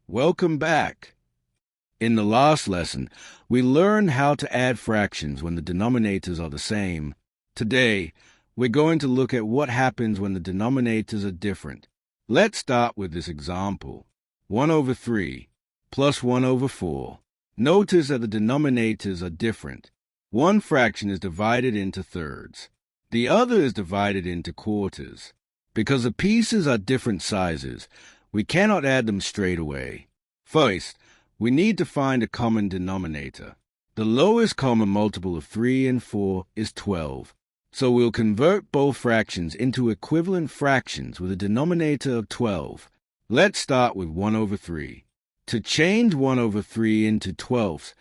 Welcome back. In the last lesson, we learned how to add fractions when the denominators are the same. Today, we're going to look at what happens when the denominators are different. Let's start with this example. 1 over 3 plus 1 over 4. Notice that the denominators are different. One fraction is divided into thirds. The other is divided into quarters. Because the pieces are different sizes, we cannot add them straight away. First, we need to find a common denominator. The lowest common multiple of 3 and 4 is 12. So we'll convert both fractions into equivalent fractions with a denominator of 12. Let's start with 1 over 3. To change 1 over 3 into 12ths,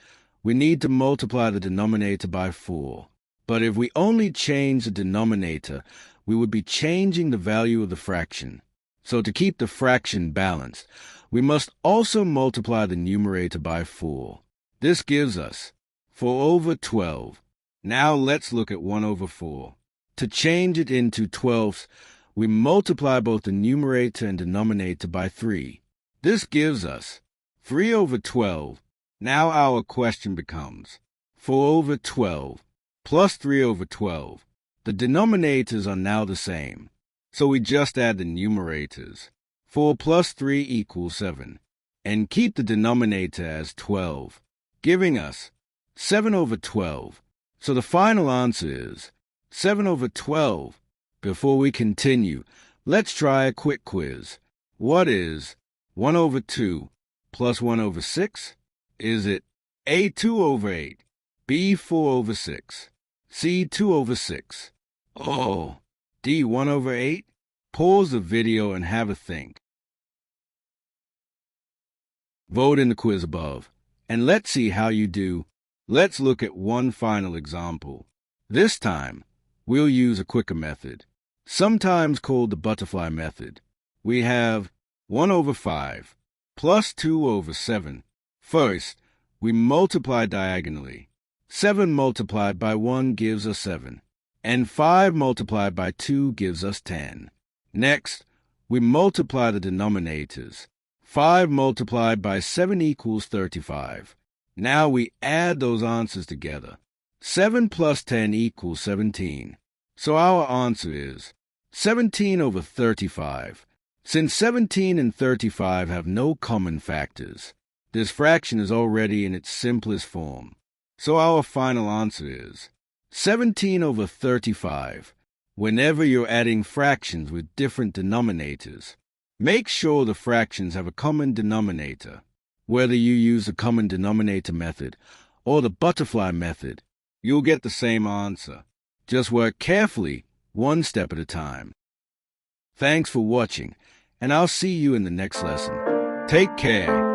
we need to multiply the denominator by 4. But if we only change the denominator, we would be changing the value of the fraction. So to keep the fraction balanced, we must also multiply the numerator by 4. This gives us 4 over 12. Now let's look at 1 over 4. To change it into 12ths, we multiply both the numerator and denominator by 3. This gives us 3 over 12. Now our question becomes 4 over 12 plus 3 over 12. The denominators are now the same, so we just add the numerators. 4 plus 3 equals 7, and keep the denominator as 12, giving us 7 over 12. So the final answer is 7 over 12. Before we continue, let's try a quick quiz. What is 1 over 2 plus 1 over 6? Is it A, 2 over 8, B, 4 over 6, C, 2 over 6, or D, 1 over 8? Pause the video and have a think. Vote in the quiz above, and let's see how you do. Let's look at one final example. This time, we'll use a quicker method, sometimes called the butterfly method. We have 1 over 5 plus 2 over 7. First, we multiply diagonally. 7 multiplied by 1 gives us 7, and 5 multiplied by 2 gives us 10. Next, we multiply the denominators. 5 multiplied by 7 equals 35. Now we add those answers together. 7 plus 10 equals 17. So our answer is 17 over 35. Since 17 and 35 have no common factors, this fraction is already in its simplest form. So our final answer is 17 over 35. Whenever you're adding fractions with different denominators, make sure the fractions have a common denominator. Whether you use the common denominator method or the butterfly method, you'll get the same answer. Just work carefully, one step at a time. Thanks for watching, and I'll see you in the next lesson. Take care.